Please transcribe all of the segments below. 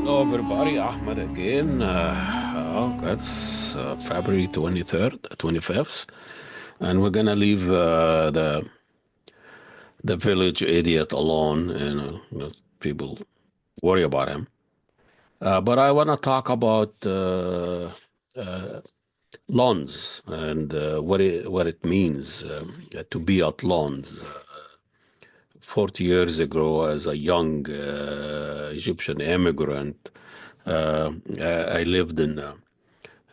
Hello, everybody. Ahmed again. It's February 23rd, 25th, and we're gonna leave the village idiot alone, and people worry about him. But I want to talk about Lunds and what it means to be at Lunds. 40 years ago, as a young Egyptian immigrant, I lived in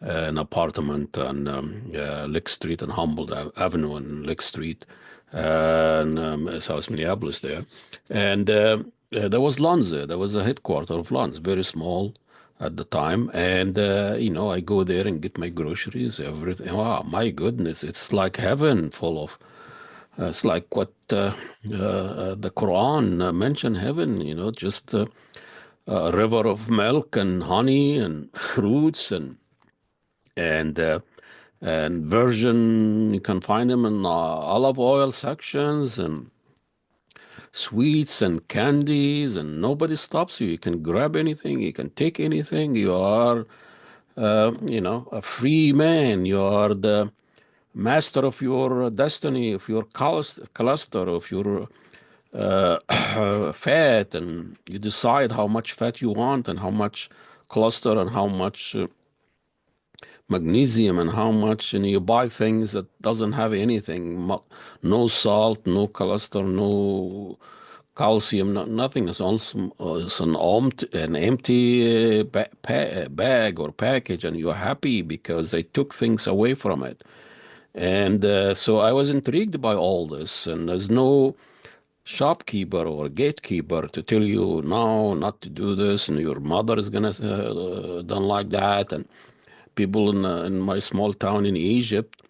an apartment on Lake Street and Humboldt Avenue and Lake Street, in South Minneapolis there. And there was Lunds there. There was a headquarters of Lunds, very small at the time. And, I go there and get my groceries, everything. Wow, my goodness, it's like heaven full of it's like what the Quran mentioned heaven, just a river of milk and honey and fruits and uh, and virgin. You can find them in olive oil sections and sweets and candies, and nobody stops you. You can grab anything, you can take anything. You are, a free man. You are the master of your destiny, of your cluster, of your fat, and you decide how much fat you want and how much cluster and how much magnesium and how much, and you buy things that doesn't have anything, no salt, no cholesterol, no calcium, nothing. It's also it's an empty bag or package, and you're happy because they took things away from it. And so I was intrigued by all this, and there's no shopkeeper or gatekeeper to tell you no, not to do this, and your mother is gonna done like that. And people in my small town in Egypt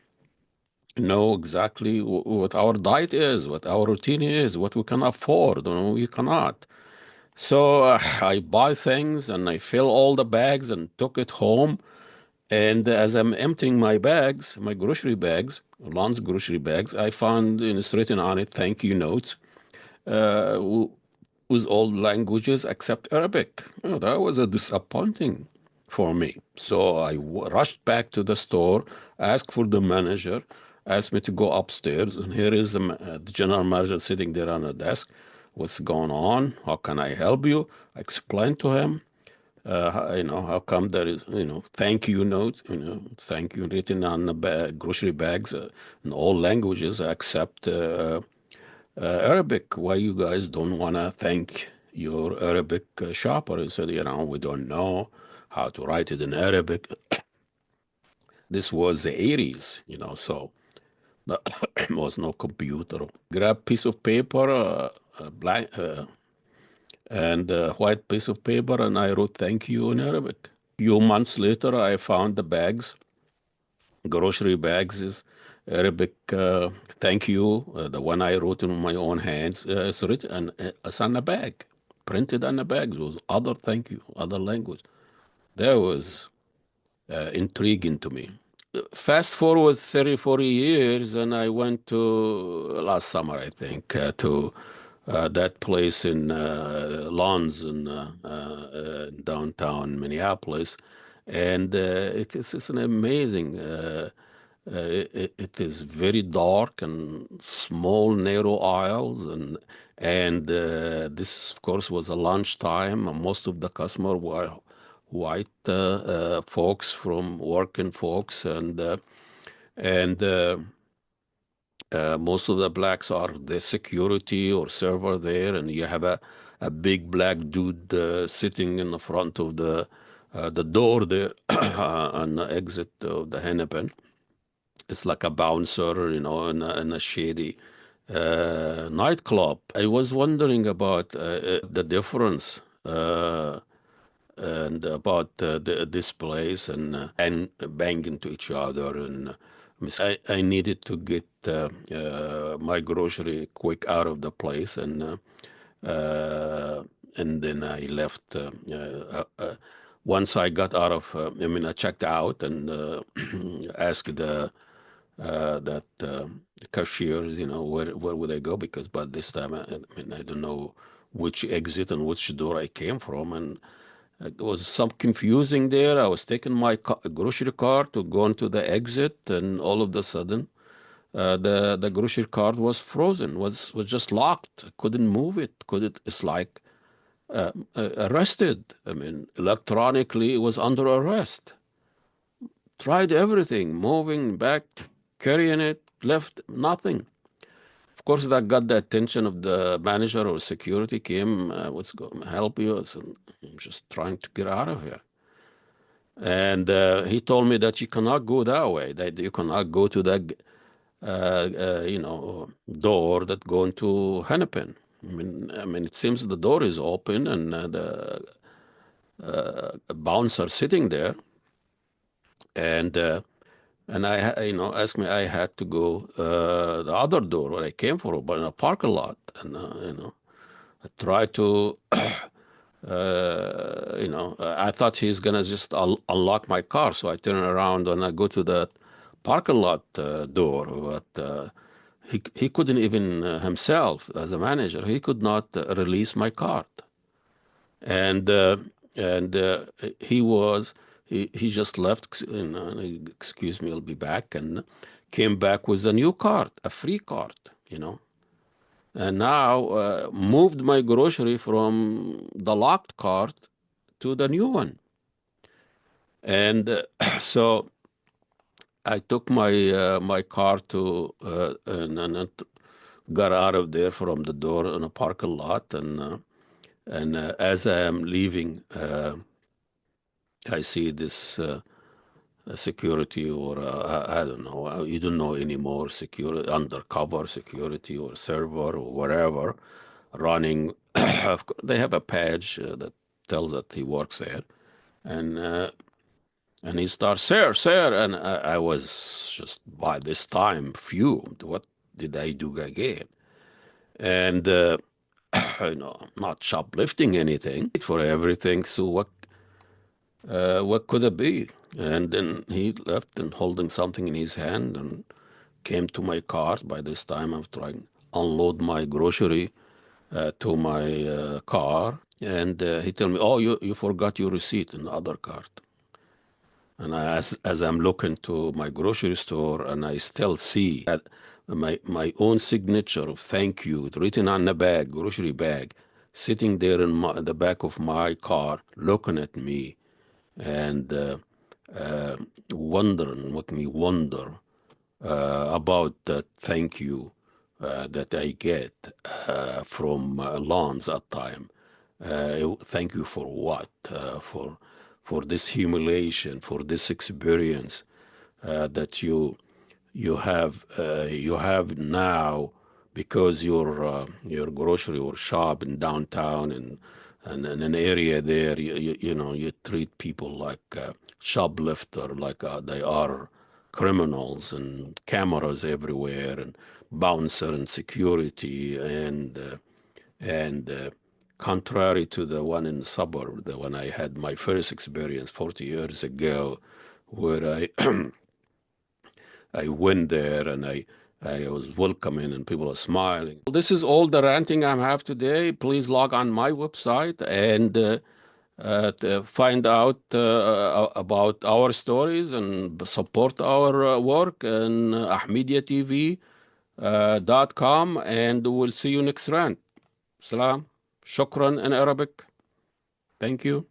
know exactly what our diet is, what our routine is, what we can afford, and we cannot. So I buy things and I fill all the bags and took it home. And as I'm emptying my bags, my grocery bags, Lund's grocery bags, I found written on it thank you notes uh, w- with all languages except Arabic. That was a disappointing for me. So I rushed back to the store, asked for the manager, asked me to go upstairs, and here is the general manager sitting there on the desk. What's going on? How can I help you? I explained to him. How come there is, thank you notes, thank you written on the grocery bags in all languages except Arabic. Why you guys don't want to thank your Arabic shopper? He said, we don't know how to write it in Arabic. This was the 80s, so there was no computer. Grab piece of paper, blank, and a white piece of paper, and I wrote thank you in Arabic. Few months later, I found the bags, grocery bags, is Arabic thank you. The one I wrote in my own hands, it's written, and it's on a bag, printed on the bag. It was other thank you, other language. That was intriguing to me. Fast forward 30, 40 years, and I went to last summer, I think, to that place in Lunds in downtown Minneapolis. And it's an amazing, it is very dark and small, narrow aisles. And this, of course, was a lunchtime. And most of the customer were white folks from working folks, and most of the blacks are the security or server there, and you have a big black dude sitting in the front of the door there on the exit of the Hennepin. It's like a bouncer, in a shady nightclub. I was wondering about the difference. And about this place and bang into each other. And I needed to get my grocery quick out of the place, and then I left. Once I got out of, I checked out and asked that cashiers, where would I go? Because by this time, I don't know which exit and which door I came from, It was some confusing there. I was taking my grocery cart to go into the exit, and all of a sudden, the grocery cart was frozen, was just locked. I couldn't move it. It's like arrested. I mean, electronically, it was under arrest. Tried everything, moving back, carrying it, left nothing. Of course, that got the attention of the manager or security. Came, what's going to help you? I said, I'm just trying to get out of here. And he told me that you cannot go that way. That you cannot go to that, door that go into Hennepin. I mean, it seems the door is open and the bouncer sitting there, and asked me. I had to go the other door where I came from, but in a parking lot, and I tried to. I thought he's gonna just unlock my car, so I turn around and I go to the parking lot door, but he couldn't even himself as a manager. He could not release my card, and uh, and he just left. Excuse me, I'll be back, and came back with a new card, a free card. And now moved my grocery from the locked cart to the new one. And so I took my car to and got out of there from the door in a parking lot, and as I am leaving, I see this security, or I don't know, you don't know anymore, security, undercover security or server or whatever, running. They have a badge that tells that he works there, and uh, and he starts, sir, and I was just by this time fumed. What did I do again? And I'm not shoplifting anything for everything. So what could it be? And then he left and holding something in his hand and came to my car. By this time, I was trying to unload my grocery to my car. And he told me, oh, you forgot your receipt in the other cart. And as I'm looking to my grocery store, and I still see that my own signature of thank you written on the bag, grocery bag, sitting there in the back of my car, looking at me, and uh, make me wonder about that thank you that I get from Lunds at time. Thank you for what? For this humiliation, for this experience that you have now, because your grocery or shop in downtown and in an area there, you treat people like shoplifter, like they are criminals, and cameras everywhere, and bouncer and security, and contrary to the one in the suburb, the one I had my first experience 40 years ago, where I went there and I was welcoming and people are smiling. This is all the ranting I have today. Please log on my website and to find out about our stories and support our work and ahmediatv.com, and we'll see you next rant. Salam. Shukran in Arabic. Thank you.